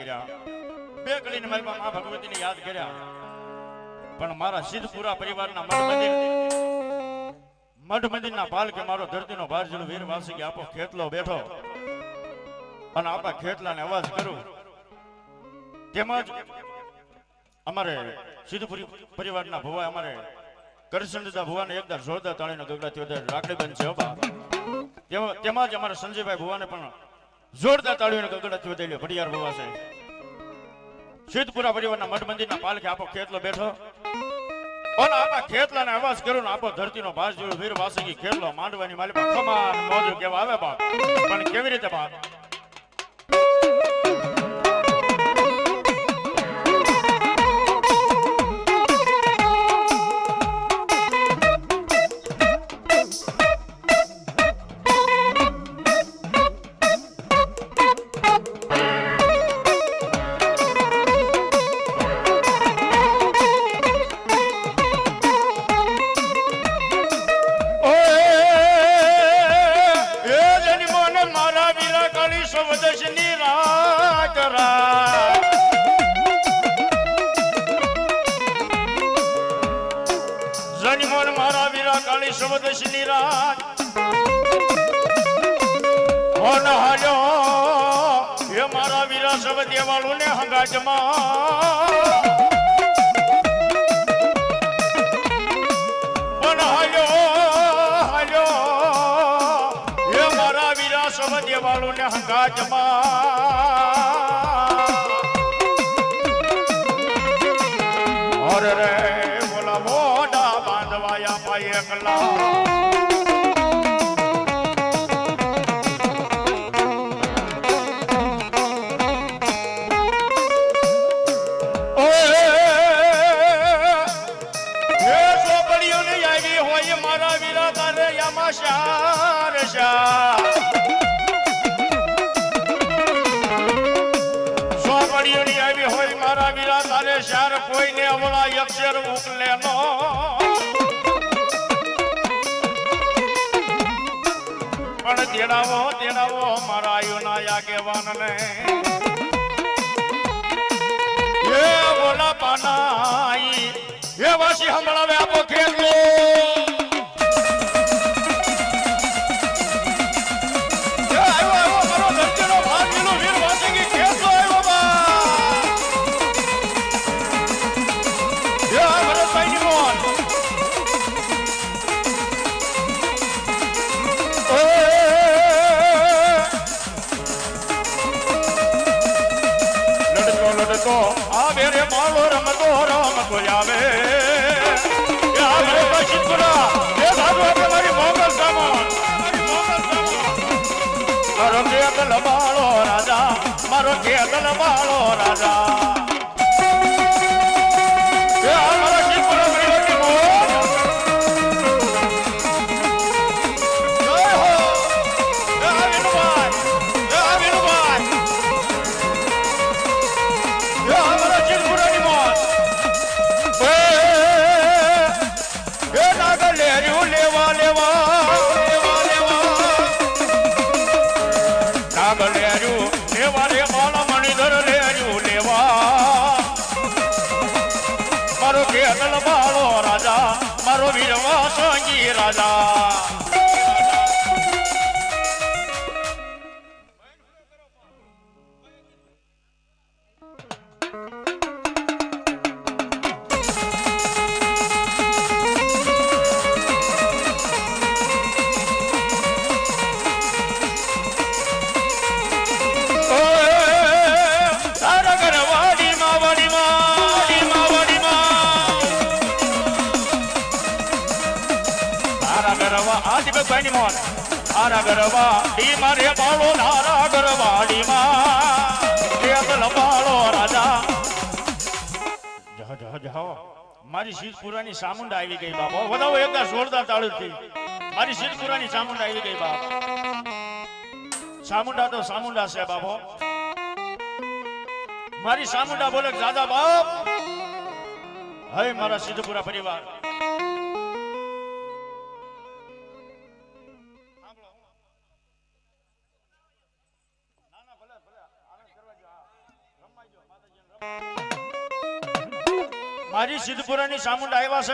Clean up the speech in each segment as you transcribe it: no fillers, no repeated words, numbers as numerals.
કર્યા, બે કડીને મારી મા ભગવતીને યાદ કર્યા, પણ મારા સિદ્ધપુરા પરિવારના મઠ મંદિરના પાલ કે મારો ધરતીનો ભાર જેલો વીર વાસી કે આપો ખેતલો બેઠો અને આપા ખેતલાને અવાજ કરું. તેમજ અમારે સિદ્ધપુરી પરિવારના ભુવા અમારે કરશનદાદા ભુવાને એકદા જોરદાર તાળીનો ગગડાથી વધારે રાખડી બંધ છે બાપ. તેમજ અમારા સંજયભાઈ ભુવાને પણ જોરદાર તાળીનો ગગડાથી વધારે ભડિયાર ભુવા છે. સિદ્ધપુરા પરિવારના મઠ મંદિરના પાલકે આપો ખેતલો બેઠો અને આપા ખેતલાને અવાજ કરું ને આપો ધરતીનો ભાસ જેવો વીર વાસંગી ખેતલો માંડવાની માલિકા ખમાન મોજું કેવા આવે બાપ. પણ કેવી રીતે બાપ? શબ્દશની રાત હોન હાલ્યો હે મારા વીરા શબ્દ દેવાળું ને હંગાજમાં હોન હાલ્યો હે મારા વીરા શબ્દ દેવાળું ને હંગાજમાં અરે રે બોલા મોઢા બાંધવાયા પાય એકલા કોઈને અવળા અક્ષર મોકલે નો પણ તેડાવો મારા આયુના આગેવાનને એ બોલા પાનાઈ એ વાસી હમણાવે આપો ખેતલો બાળો રાજા મારો ખેતલ બાળો રાજા મારો વીરવા સંગી રાજા ગરવા ડી મારે બાળો નારા ગરવાડી માં બાળો રાજા જાઓ મારી સિદ્ધપુરાની સામુંડા આવી ગઈ બાપો વધાવો એકદા જોરદાર તાળુથી મારી સિદ્ધપુરાની સામુંડા આવી ગઈ બાપ સામુંડા તો સામુંડા છે બાપો મારી સામુંડા બોલે દાદા બાપ હવે મારા સિદ્ધપુરા પરિવાર મારી સિદ્ધપુરાની ચામુંડા આવ્યા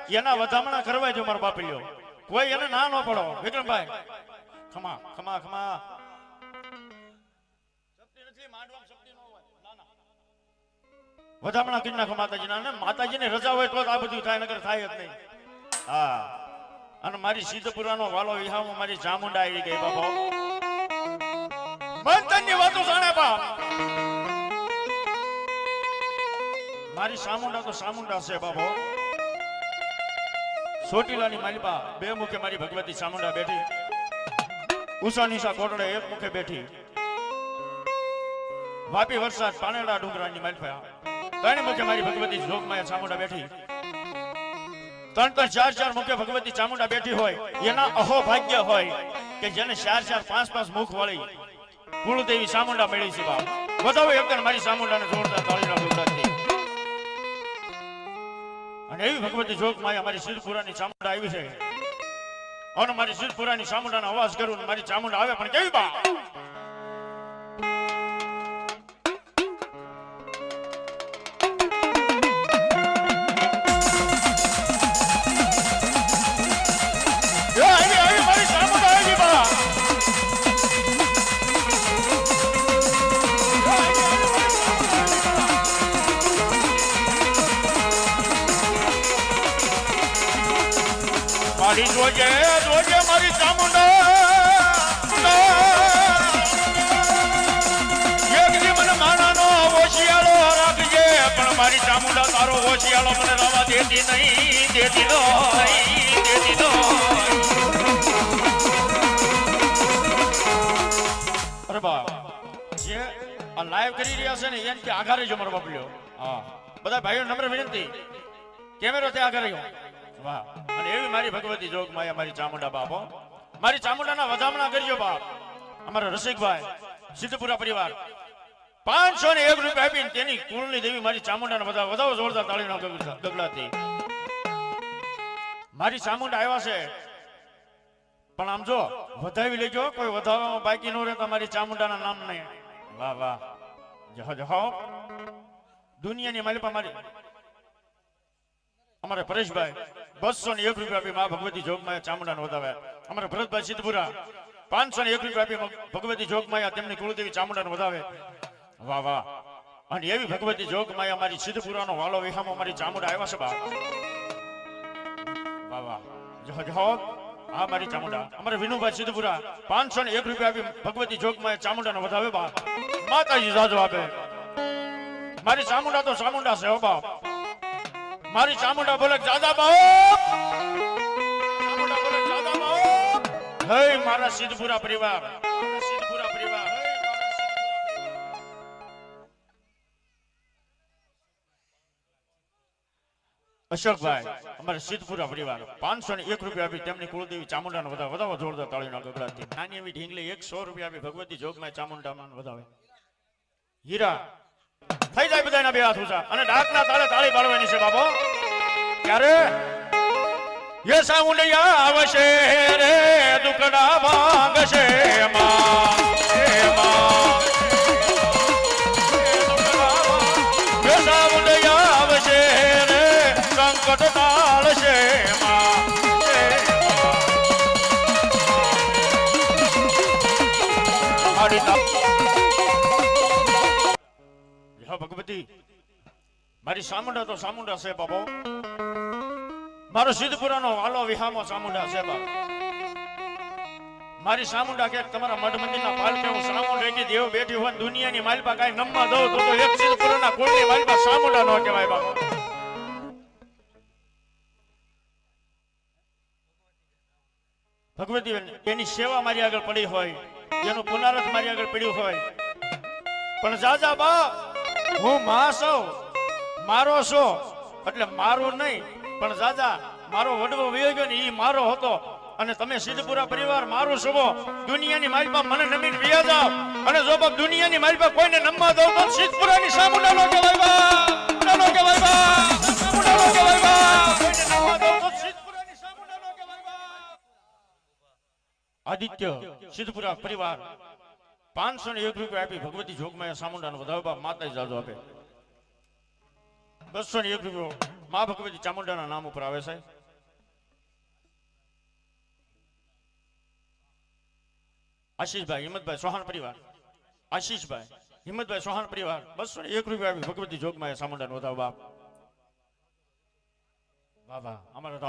છે એના વધામણા કરવા જો મારો બાપલ્યો કોઈ એને ના ન પડો વિક્રમભાઈ ખમા ખમા ખમા શક્તિ નથી માંડવામાં શક્તિ ન હોય ના ના વધામણા કરી નાખો માતાજીના ને માતાજીની રજા હોય તો આ બધું થાય નકર થાય જ નહીં હા અને મારી સિદ્ધપુરાનો વાલો વિહામાં મારી ચામુંડા આવી ગઈ બાપા મંતનની વાતો જાણે બાપ મારી ચામુંડા તો ચામુંડા છે બાબો સોટીલાની માલિપા બે મુખે મારી ભગવતી ચામુંડા બેઠી ઉષા નિશા કોટડે એક મુખે બેઠી વાપી વરસાદ પાનેડા ડુંગરાની માલિપા ત્રણ મુખે મારી ભગવતી જોગમાયા ચામુંડા બેઠી ત્રણ ચાર મુખે ભગવતી ચામુંડા બેઠી હોય એના અહો ભાગ્ય હોય કે જેને ચાર પાંચ મુખ વાળી કુળદેવી ચામુંડા મળી છે બાપ વધાવો એકદમ મારી ચામુંડાને જોરદાર તાળીના ગોળાથી અને એવી ભગવતી જોગમાયા મારી સિદ્ધપુરાની ચામુંડા આવી છે અને મારી સિદ્ધપુરાની ચામુંડાનો અવાજ કરું મારી ચામુંડા આવે પણ કેવી બા જોજે જોજે મારી ચામુંડા એક દી મને માનાનો ઓશિયાળો રાખજે પણ મારી ચામુંડા તારો ઓશિયાળો મને રવા દેતી નહીં દેતી નો અરે બા જે આ લાઈવ કરી રહ્યા છે ને એમ કે આઘારે જો મારો બાપલ્યો હા બધા ભાઈઓ નમ્ર વિનંતી કેમેરો તે આઘારે ગયો વાહ અને એવી મારી ભગવતી જોગમાયા મારી ચામુંડા બાપો મારી ચામુંડાના વધામણા કરજો બાપ અમારા રસિકભાઈ સિદ્ધપુરા પરિવાર 501 રૂપિયા આપીને તેની કુળની દેવી મારી ચામુંડાને વધાવો જોરદાર તાળીના ગગડાથી મારી ચામુંડા આવ્યા છે પણ આમ જો વધાવી લેજો કોઈ વધાવવામાં બાકી ન રહેતા મારી ચામુંડાના નામ નહીં વાહ વાહ જહો દુનિયાની માલિપા મારી અમારે પરેશભાઈ 201 રૂપિયા આપી મા ભગવતી જોગમાયા ચામુંડાને વધાવ્યા અમારે ભરતભાઈ સિદ્ધપુરા 501 રૂપિયા આપી ભગવતી જોગમાયા તેમની કુળદેવી ચામુંડાને વધાવે વાહ વાહ અને એવી ભગવતી જોગમાયા મારી સિદ્ધપુરાનો વાલો વિહામો મારી ચામુંડા આવ્યા છે બા વાહ વાહ જહો હા મારી ચામુંડા અમારે વિનુભાઈ સિદ્ધપુરા 501 રૂપિયા આપી ભગવતી જોગમાયા ચામુંડાને વધાવે બા માતાજી જાજો આપે મારી ચામુંડા તો ચામુંડા છે હો બાપ મારી ચામુંડા બોલે દાદા બાપ ચામુંડા બોલે દાદા બાપ હે મારા સિદ્ધપુરા પરિવાર અશોકભાઈ અમારા સિદ્ધપુરા પરિવાર 501 રૂપિયા આપી તેમની કુળદેવી ચામુંડાને વધાવો જોરદાર તાળીના ગગડાથી નાની એવી ઢીંગલી 100 રૂપિયા આપી ભગવતી જોગમાયા ચામુંડાને વધાવે હીરા થઈ જાય બધાના બે હાથ ઊંચા અને ડાકના તાળે તાળી પાડવાની છે બાબો ક્યારે એ સાઉંડિયા આવશે રે દુકડા ભાંગશે માં એ સાઉંડિયા આવશે રે સંકટ ટાળશે માં ભગવતી મારી ચામુંડા તો ચામુંડા છે બાબો મારો સિદ્ધપુરાનો વાલો વિહામો ચામુંડા છે બાપ મારી ચામુંડા કે તમારા મઠ મંદિરના પાલકે હું ચામુંડા કે દેવ બેઠી હોય દુનિયાની માલપા કાઈ નમવા દઉં તો એક સિદ્ધપુરાના કુળની માલપા ચામુંડા નો કહેવાય બાપ ભગવતી એની સેવા મારી આગળ પડી હોય એનું પુનરાર્થ મારી આગળ પડ્યું હોય પણ જાજા બા હું માં છું મારો છો એટલે મારું નહીં પણ જાજા મારો વડવો વયો ગયો ને ઈ મારો હતો અને તમે સિદ્ધપુરા પરિવાર મારું છો દુનિયાની માલપા મને નમીન વિયા જાવ અને જો બાપ દુનિયાની માલપા કોઈને નમવા દઉં તો સિદ્ધપુરાની ચામુંડા નો કહેવાય બા નો કહેવાય બા ચામુંડા નો કહેવાય બા કોઈને નમવા દઉં તો સિદ્ધપુરાની ચામુંડા નો કહેવાય બા આદિત્ય સિદ્ધપુરા પરિવાર 501 રૂપિયા આપી ભગવતી જોગમાયા ચામુંડાને વધાવવા માતા જાજો આપે 201 રૂપિયા મા ભગવતી ચામુંડાના નામ ઉપર આવે છે. આશીષભાઈ હિંમતભાઈ ચૌહાણ પરિવાર, આશીષભાઈ હિંમતભાઈ ચૌહાણ પરિવાર 201 રૂપિયા આવી ભગવતી જોગમાં સામુંડા નોંધાવ બાપ. વાહ વાહ, અમારા